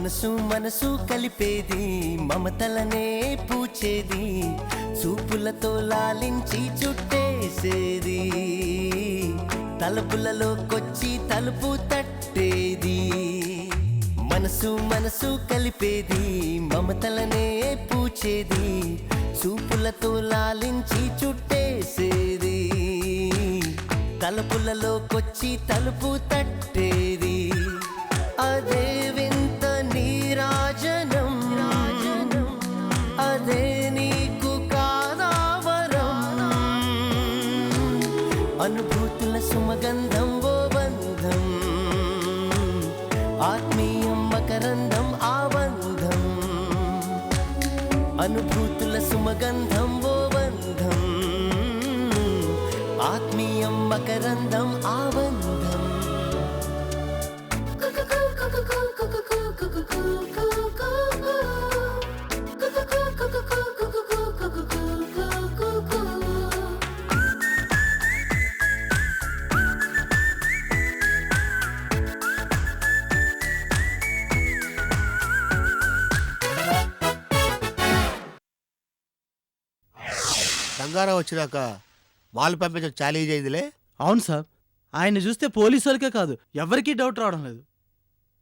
మనసు మనసు కలిపేది మమతలనే పూచేది చూపులతో లాలించి చుట్టేసేది తలుపులలోకొచ్చి తలుపు తట్టేది మనసు మనసు కలిపేది మమతలనే పూచేది చూపులతో లాలించి చుట్టేసేది తలుపులలోకొచ్చి తలుపు తట్టేది అదే వింత నీరాజనం అదే నీకు కాదావరం అనుభూతుల సుమగంధం ఓ బంధం ఆత్మీయం మకరందం ఆబంధం అనుభూతుల సుమగంధం ఓ బంధం ఆత్మీయం మకరందం ఆబంధం రంగారావు వచ్చినాక మాల్ పంపించడం ఛాలెంజ్ అయిందిలే. అవును సార్, ఆయన చూస్తే పోలీసు వాళ్ళకే కాదు ఎవరికీ డౌట్ రావడం లేదు.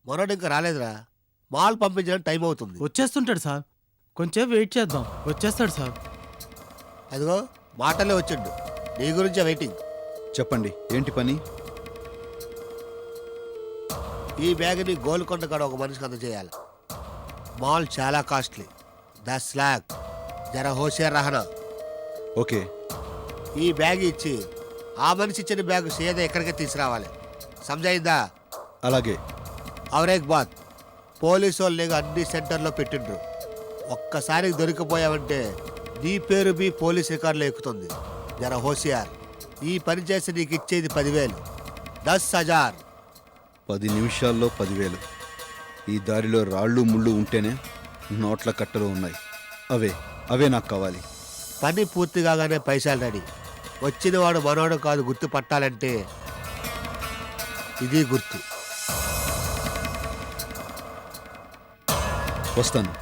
మొన్నటి ఇంకా రాలేదురా, మాల్ పంపించడం టైం అవుతుంది. వచ్చేస్తుంటాడు సార్, కొంచెం వెయిట్ చేద్దాం, వచ్చేస్తాడు సార్. అదిగో మాటలే వచ్చిండు, నీ గురించే వెయిటింగ్. చెప్పండి, ఏంటి పని? ఈ బ్యాగ్ని గోల్కొండ కాడ ఒక మనిషికి అందజేయాలి. మాల్ చాలా కాస్ట్లీ, 10 लाख. జర హోషియార్ రహనా. ఓకే. ఈ బ్యాగ్ ఇచ్చి ఆ మనిషి ఇచ్చిన బ్యాగ్ సీదా ఎక్కడికే తీసుకురావాలి, సమజైందా? అలాగే. అవరేక్ బాత్, పోలీసు వాళ్ళు అన్ని సెంటర్లో పెట్టిండ్రు. ఒక్కసారి దొరికిపోయావంటే నీ పేరు మీ పోలీస్ రికార్డులో ఎక్కుతుంది. జర హోషియార్. ఈ పని చేసి నీకు ఇచ్చేది 10,000, 10,000. 10 నిమిషాల్లో 10,000. ఈ దారిలో రాళ్ళు ముళ్ళు ఉంటేనే నోట్ల కట్టలు ఉన్నాయి. అవే నాకు కావాలి. పని పూర్తి కాగానే పైసలు రెడీ. వచ్చిన వాడు మనోడు కాదు, గుర్తు పట్టాలంటే ఇది గుర్తు. వస్తాను.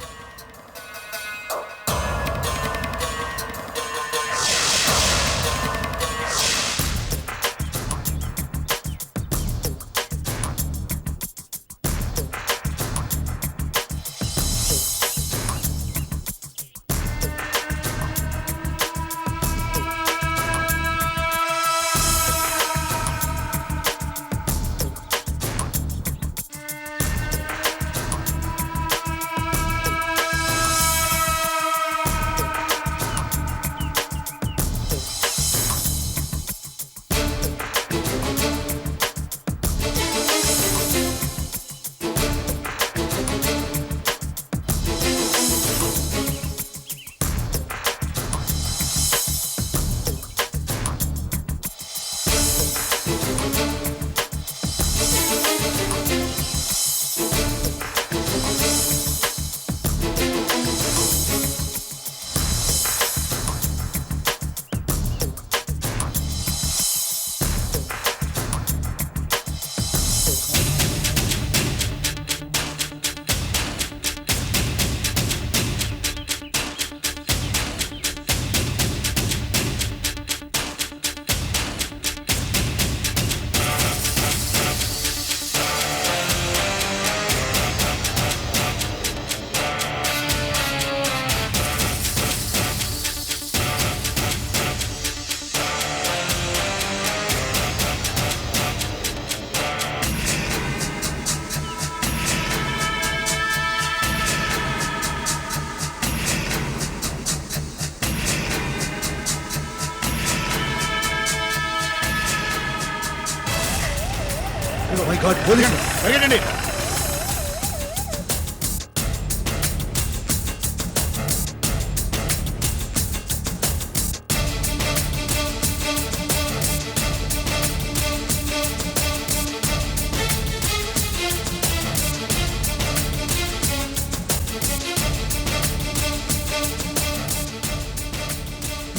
Oh my God, పోలీసులు పరిగెత్తండి.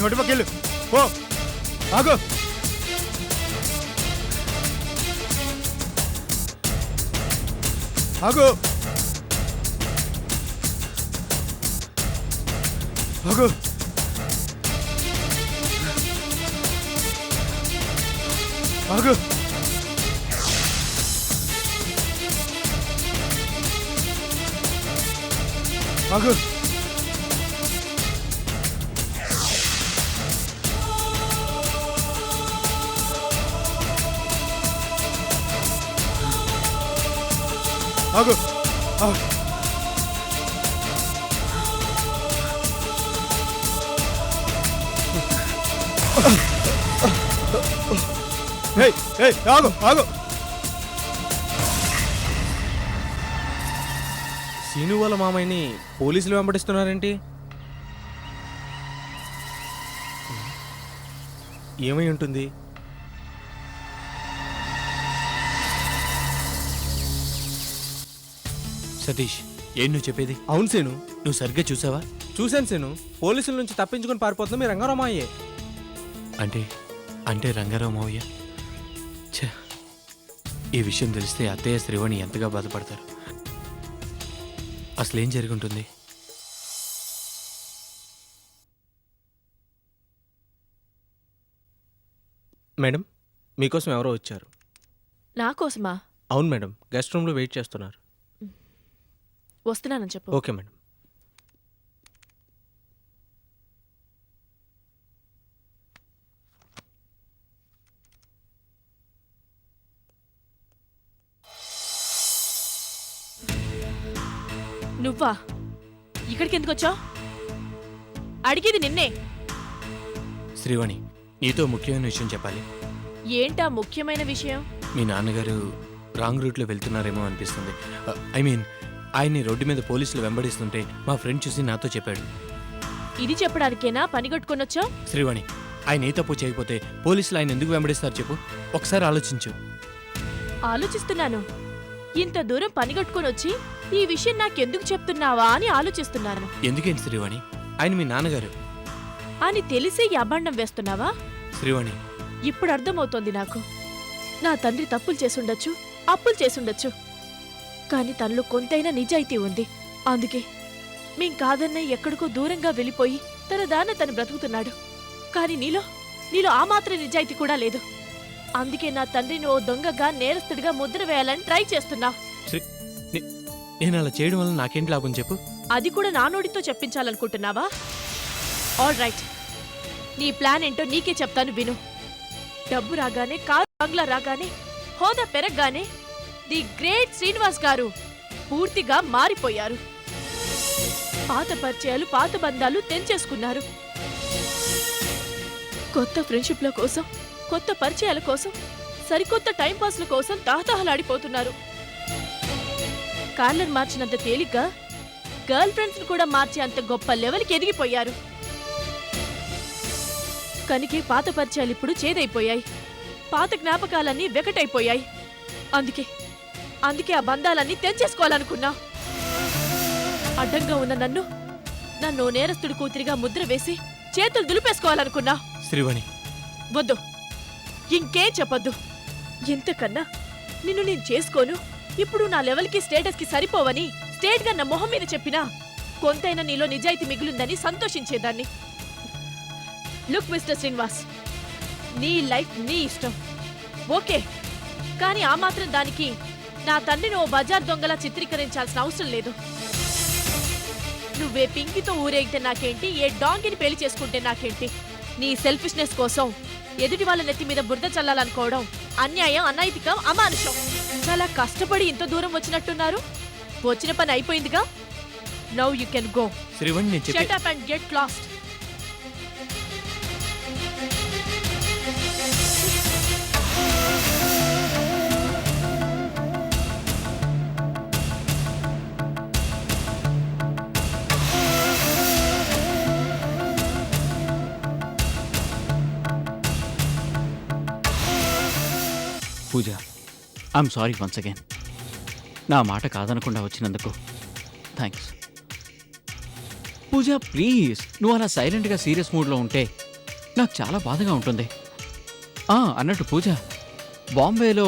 నోటి పక్కెళ్ళు. ఓ ఆగో. ఆగు. ఆగు ఆగు ఆగు ఆగు ఆగు ఆగు సీను వాళ్ళ మామయ్యని పోలీసులు వెంబడిస్తున్నారేంటి? ఏమై ఉంటుంది? సతీష్ ఏం నువ్వు చెప్పేది? అవును సీను, నువ్వు సరిగ్గా చూసావా? చూశాను సీను. పోలీసుల నుంచి తప్పించుకొని పారిపోతుంది మీ రంగారావు మామయ్యే. అంటే అంటే రంగారావు మావయ్య. ఛ, ఈ విషయం తెలిస్తే అత్తయ్య శ్రీవాణి ఎంతగా బాధపడతారు. అసలేం జరుగుంటుంది? మేడం, మీకోసం ఎవరో వచ్చారు. నా కోసమా? అవును మేడం, గెస్ట్ రూమ్లో వెయిట్ చేస్తున్నారు. వస్తున్నానని చెప్పు. Okay madam. నువ్వా? ఇక్కడికి ఎందుకు వచ్చావు? అడిగేది నిన్నే. శ్రీవాణి, నీతో ముఖ్యమైన విషయం చెప్పాలి. ఏంటా ముఖ్యమైన విషయం? మీ నాన్నగారు రాంగ్ రూట్లో వెళ్తున్నారేమో అనిపిస్తుంది. ఐ మీన్, ఆయన్ని రోడ్డు మీద పోలీసులు వెంబడిస్తుంటే మా ఫ్రెండ్ చూసి నాతో చెప్పాడు. ఇది చెప్పడానికేనా పని కట్టుకొని వచ్చావు? శ్రీవాణి, ఆయన ఏ తప్పు చేయకపోతే పోలీసులు ఆయన ఎందుకు వెంబడిస్తారు చెప్పు? ఒకసారి ఆలోచించు. ఆలోచిస్తున్నాను. ఇంత దూరం పని కట్టుకొని వచ్చి ఈ విషయం నాకెందుకు చెప్తున్నావా అని ఆలోచిస్తున్నాను. ఎందుకేంటి శ్రీవాణి? ఆయన మీ నాన్నగారు అని తెలిసి ఈ అభాండం వేస్తున్నావా? శ్రీవాణి. ఇప్పుడు అర్థమవుతోంది నాకు. నా తండ్రి తప్పులు చేసుండొచ్చు, అప్పులు చేసుండొచ్చు, కాని తనలో కొంతైనా నిజాయితీ ఉంది. అందుకే మేం కాదన్న ఎక్కడికో దూరంగా వెళ్ళిపోయి తన దాన్ని తను బ్రతుకుతున్నాడు. కాని నీలో ఆ మాత్రం నిజాయితీ కూడా లేదు. అందుకే నా తండ్రిని ఓ దొంగగా నేరస్తుడిగా ముద్ర వేయాలని ట్రై చేస్తున్నా. నేను అలా చేయడం వల్ల నాకేంటి లాభం చెప్పు? అది కూడా నా నోటితో చెప్పించాలనుకుంటున్నావా? ఆల్ రైట్, నీ ప్లాన్ ఏంటో నీకే చెప్తాను విను. డబ్బు రాగానే, కారు బంగ్లా రాగానే, హోదా పెరగగానే ది గ్రేట్ శ్రీనివాస్ గారు పూర్తిగా మారిపోయారు. పాత పరిచయాలు, పాత బంధాలు తెంచేసుకున్నారు. కొత్త ఫ్రెండ్షిప్ల కోసం, కొత్త పరిచయాల కోసం, సరికొత్త టైంపాస్ల కోసం తాహతహలాడిపోతున్నారు. కార్లను మార్చినంత తేలిగ్గా గర్ల్ ఫ్రెండ్స్ కూడా మార్చే అంత గొప్ప లెవెల్కి ఎదిగిపోయారు. కనుకే పాత పరిచయాలు ఇప్పుడు చేదైపోయాయి. పాత జ్ఞాపకాలన్నీ వెకటైపోయాయి. అందుకే ఆ బంధాలన్నీ తెంచేసుకోవాలనుకున్నా. అడ్డంగా ఉన్న నన్ను నేరస్తుడి కూతురిగా ముద్ర వేసి చేతులు దులిపేసుకోవాలనుకున్నా. శ్రీవాణి, వద్దు, ఇంకేం చెప్పొద్దు. ఎంతకన్నా నిన్ను నేను చేసుకోను, ఇప్పుడు నా లెవెల్కి స్టేటస్కి సరిపోవని స్టేట్గా నా మొహం మీద చెప్పినా కొంతైనా నీలో నిజాయితీ మిగులుందని సంతోషించేదాన్ని. లుక్ మిస్టర్ శ్రీనివాస్, నీ లైఫ్ నీ ఇష్టం, ఓకే. కానీ ఆ మాత్రం దానికి నా తండ్రిని ఓ బజార్ దొంగలా చిత్రీకరించాల్సిన అవసరం లేదు. నువ్వే పింకితో ఊరేగితే నాకేంటి, ఏ డాంగిని పెళ్లి చేసుకుంటే నాకేంటి? నీ సెల్ఫిష్నెస్ కోసం ఎదుటి వాళ్ళ నెత్తి మీద బురద చల్లాలనుకోవడం అన్యాయం, అనైతికం, అమానుషం. చాలా కష్టపడి ఇంత దూరం వచ్చినట్టున్నారు. వచ్చిన పని అయిపోయిందిగా. Now you can go. Srivani, నేను చెప్పే shut up and get lost. Pooja, I'm sorry once again. నా మాట కాదనకుండా వచ్చినందుకు థ్యాంక్స్. పూజ ప్లీజ్, నువ్వు అలా సైలెంట్గా సీరియస్ మూడ్లో ఉంటే నాకు చాలా బాధగా ఉంటుంది. అన్నట్టు పూజ, బాంబేలో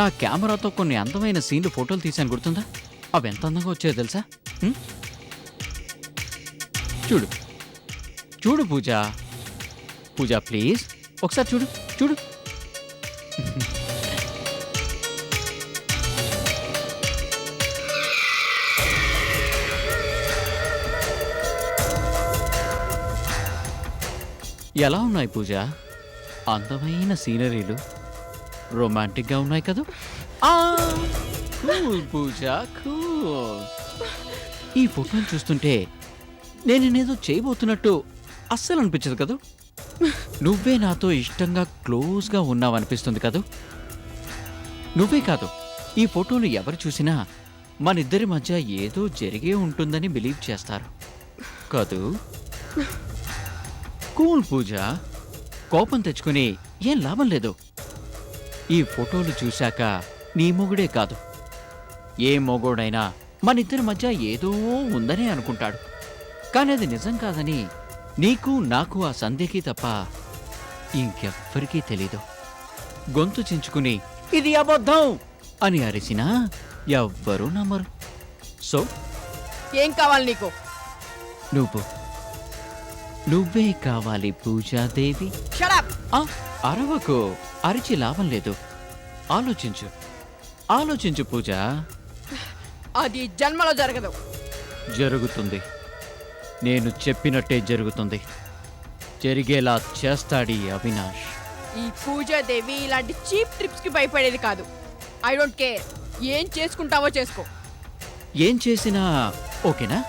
నా కెమెరాతో కొన్ని అందమైన సీన్లు ఫోటోలు తీశాను, గుర్తుందా? అవి ఎంత అందంగా వచ్చాయో తెలుసా? చూడు, చూడు పూజ. పూజ ప్లీజ్ ఒకసారి చూడు చూడు. ఎలా ఉన్నాయి పూజ? అందమైన సీనరీలు, రొమాంటిక్గా ఉన్నాయి కదా? కూల్ పూజ, కూల్. ఈ ఫోటోని చూస్తుంటే నేనేదో చేయబోతున్నట్టు అస్సలు అనిపించదు కదా? నువ్వే నాతో ఇష్టంగా క్లోజ్గా ఉన్నావనిపిస్తుంది కదా? నువ్వే కాదు, ఈ ఫోటోను ఎవరు చూసినా మనిద్దరి మధ్య ఏదో జరిగే ఉంటుందని బిలీవ్ చేస్తారు కాదు? కూల్ పూజ, కోపం తెచ్చుకుని ఏం లాభం లేదు. ఈ ఫోటోలు చూశాక నీ మొగుడే కాదు, ఏ మొగోడైనా మనిద్దరి మధ్య ఏదో ఉందనే అనుకుంటాడు. కానీ అది నిజం కాదని నీకు నాకు ఆ సంధ్యకి తప్ప ఇంకెవ్వరికీ తెలీదు. గొంతు చించుకుని ఇది అబద్ధం అని అరిసినా ఎవ్వరూ నమ్మరు. సో ఏం కావాలి నీకు? నువ్వే కావాలి పూజాదేవి. అరవకు, అరిచి లాభం లేదు. ఆలోచించు పూజ. అది జన్మలో జరగదు. జరుగుతుంది, నేను చెప్పినట్టే జరుగుతుంది. జరిగేలా చేస్తాడీ అవినాష్. ఈ పూజాదేవి ఇలాంటి చీప్ ట్రిప్స్ కి భయపడేది కాదు. ఐ డోంట్ కేర్, ఏం చేసుకుంటావో చేసుకో. ఏం చేసినా ఓకేనా?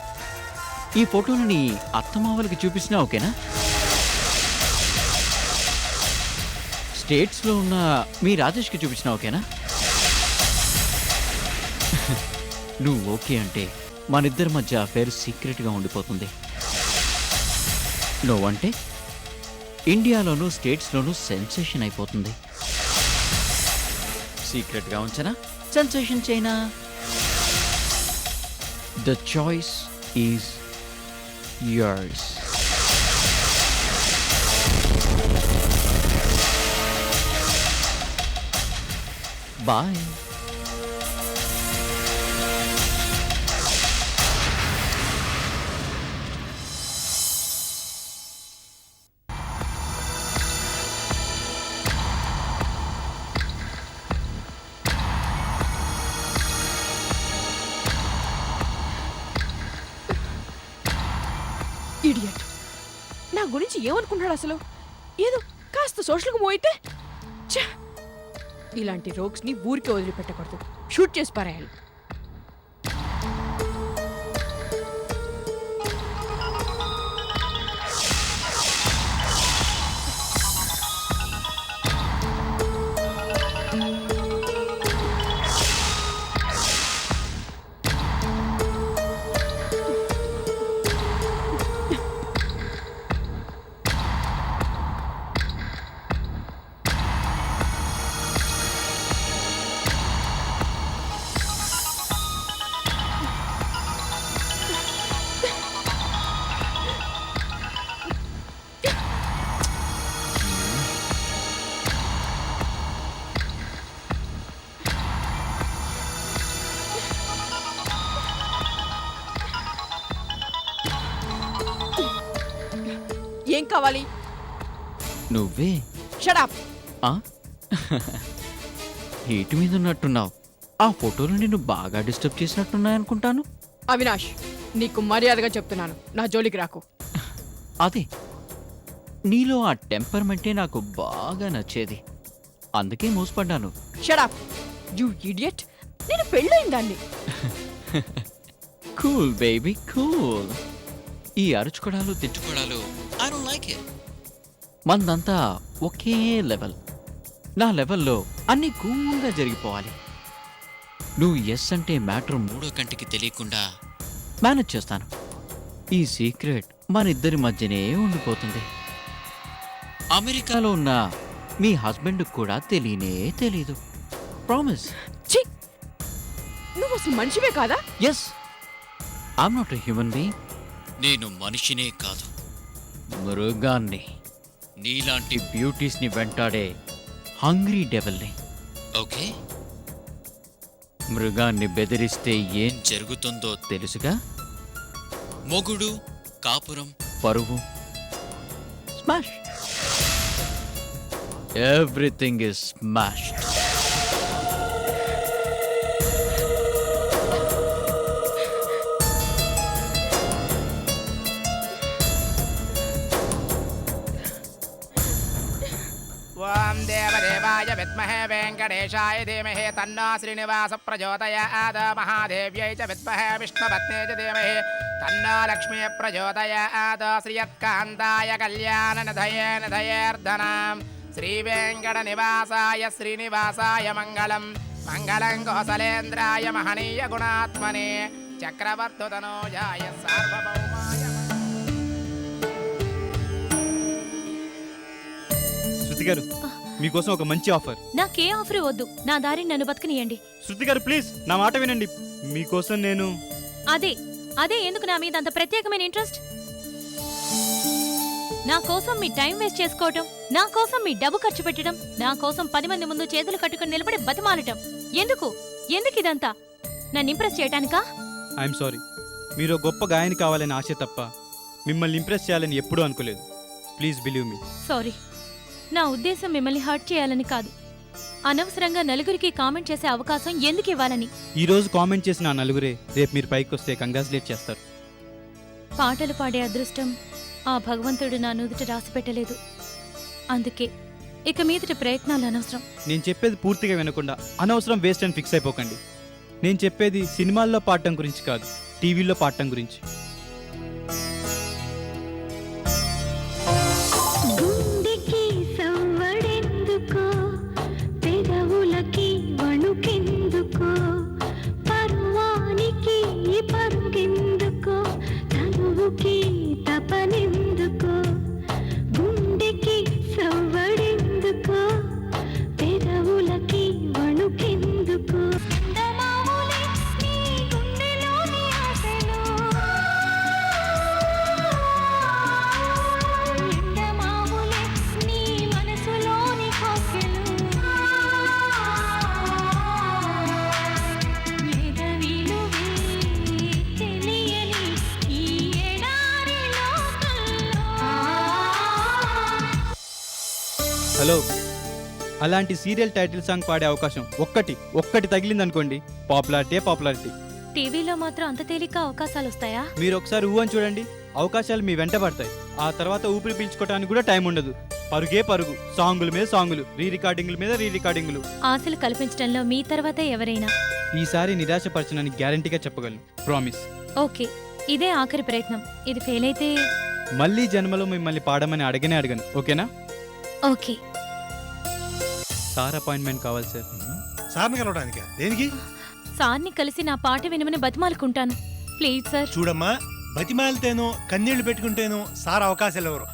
ఈ ఫోటోలని అత్తమావలకి చూపించినా ఓకేనా? స్టేట్స్లో ఉన్న మీ రాజేష్కి చూపించినా ఓకేనా? నువ్వు ఓకే అంటే మనిద్దరి మధ్య అఫేర్ సీక్రెట్గా ఉండిపోతుంది. నువ్వంటే ఇండియాలోనూ స్టేట్స్లోనూ సెన్సేషన్ అయిపోతుంది. సీక్రెట్గా ఉంచనా, సెన్సేషన్ చేయనా? The choice is yours. Bye. Idiot, నా గురించి ఏమనుకుంటాడు అసలు? ఏదో కాస్త సోషల్గా మోయితే ఇలాంటి రోగ్స్ ని ఊరికే వదిలిపెట్టకూడదు, షూట్ చేసి పారేయాలి. ఏం కావాలి? నువ్వే. Shut up. హీట్ మీద ఉన్నట్టున్నావు. ఆ ఫోటోలు నిన్ను బాగా డిస్టర్బ్ చేసినట్టున్నాయనుకుంటాను. అవినాష్, నీకు మర్యాదగా చెప్తున్నాను, నా జోలికి రాకు. అదే, నీలో ఆ టెంపర్మెంటే నాకు బాగా నచ్చేది, అందుకే మోసపడ్డాను. Shut up you idiot. నేను పెళ్ళైన దాన్ని. Cool baby cool. ఈ అరుచుకోడాలు తిట్టుకోడాలు ఐ డోంట్ లైక్ ఇట్. మందంతా ఒకే లెవెల్. నా లెవెల్లో అన్నీ కూల్గా జరిగిపోవాలి. నువ్వు ఎస్ అంటే మ్యాటర్ మూడో కంటికి తెలియకుండా మేనేజ్ చేస్తాను. ఈ సీక్రెట్ మన ఇద్దరి మధ్యనే ఉండిపోతుంది. అమెరికాలో ఉన్న మీ హస్బెండ్ కూడా తెలియనే తెలీదు. ప్రామిస్. నువ్వు అసలు మనిషివే కాదా? Yes, I'm not a human being. నేను మనిషినే కాదు, మృగాన్ని. నీలాంటి బ్యూటీస్ని వెంటాడే హంగ్రీ డెవల్ని. ఓకే, మృగాన్ని బెదిరిస్తే ఏం జరుగుతుందో తెలుసుగా? మొగుడు, కాపురం, పరువు Smash. Everything is smashed. ఓం దేవదేవాయ విద్మహే వెంకటేశాయ ధీమహి తన్నో శ్రీనివాస ప్రచోదయాత్ మహాదేవ్యై చ విద్మహే విష్ణుపత్నే చ ధీమహి తన్నో లక్ష్మీ ప్రచోదయాత్ శ్రియత్కాంతాయ కళ్యాణనిధయే నిధయేర్ధనాం శ్రీవేంకట నివాసాయ శ్రీనివాసాయ మంగళం మంగళం కోసలేంద్రాయ మహనీయ గుణాత్మనే చక్రవర్తుతనోజాయ సార్వభౌమాయ. శృతి గారు మీకోసం ఒక మంచి ఆఫర్. నాకే ఆఫర్ వద్దు, నా దారిని నన్ను బతకనియండి. శృతి గారు ప్లీజ్ నా మాట వినండి. మీకోసం నేను అదే ఎందుకు నా మీద అంత ప్రత్యేకమైన ఇంట్రెస్ట్? నా కోసం మీ టైం వేస్ట్ చేసుకోవటం, నా కోసం మీ డబ్బు ఖర్చు పెట్టడం, నా కోసం 10 మంది ముందు చేతులు కట్టుకుని నిలబడి బతిమాలటం ఎందుకు ఇదంతా? నన్ను ఇంప్రెస్ చేయటానికా? I'm sorry. మీరు గొప్ప గాయని కావాలని ఆశ తప్ప మిమ్మల్ని ఇంప్రెస్ చేయాలని ఎప్పుడూ అనుకోలేదు. Please believe me. సారీ, నా ఉద్దేశం మిమ్మల్ని హర్ట్ చేయాలని కాదు. అనవసరంగా నలుగురికి కామెంట్ చేసే అవకాశం ఎందుకు ఇవ్వాలని. ఈ రోజు కామెంట్ చేసిన ఆ నలుగురే రేపు మీరు పైకి వస్తే కంగ్రాచులేట్ చేస్తారు. పాటలు పాడే అదృష్టం ఆ భగవంతుడు నా నుదుట రాసి పెట్టలేదు. అందుకే ఇక మీదట ప్రయత్నాలు అనవసరం. నేను చెప్పేది పూర్తిగా వినకుండా అనవసరం వేస్ట్ అని ఫిక్స్ అయిపోకండి. నేను చెప్పేది సినిమాల్లో పాడటం గురించి కాదు, టీవీలో పాడటం గురించి. హలో, అలాంటి సీరియల్ టైటిల్ సాంగ్ పాడే అవకాశం ఒక్కటి తగిలిందనుకోండి, పాపులారిటీ. టీవీలో మాత్రం అంత తేలిక అవకాశాలు వస్తాయా? మీరు ఒకసారి ఊహని చూడండి, అవకాశాలు మీ వెంట పడతాయి. ఆ తర్వాత ఊపిరి పీల్చుకోవడానికి కూడా టైం ఉండదు. పరుగు, సాంగుల మీద సాంగులు, రీ రికార్డింగ్లు. ఆశలు కల్పించడంలో మీ తర్వాత ఎవరైనా? ఈసారి నిరాశపరచనని గ్యారంటీగా చెప్పగలను. ప్రామిస్. ఓకే, ఇదే ఆఖరి ప్రయత్నం. ఇది ఫెయిల్ అయితే మళ్ళీ జన్మలో మిమ్మల్ని పాడమని అడగను. ఓకేనా? ఓకే. సార్ అపాయింట్మెంట్ కావాలి సార్. సార్ని కలవడానికి దేనికి? సార్ని కలిసి నా పాట వినమని బతిమాలుకుంటాను. Please sir. చూడమ్మా, బతిమాలితేనో కన్నీళ్లు పెట్టుకుంటేనో సార్ అవకాశాలు ఎవరు?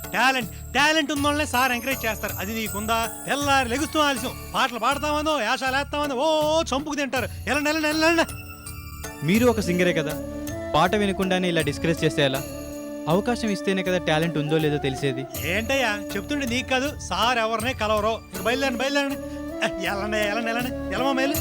టాలెంట్ ఉన్న వాళ్ళనే సార్ ఎంకరేజ్ చేస్తారు. అది నీకుందా? తెల్లారి లెగుస్తూ ఆలస్యం పాటలు పాడతామనో యాషాలు వేస్తామనో చంపుకు తింటారు. ఎలా మీరు ఒక సింగరే కదా, పాట వినకుండానే ఇలా డిస్కరేజ్ చేస్తే ఎలా? అవకాశం ఇస్తేనే కదా టాలెంట్ ఉందో లేదో తెలిసేది. ఏంటయ్యా చెప్తుండే నీకు కాదు, సార్ ఎవరినే కలవరో. బయలుదేరండి. ఎలామా మేలు.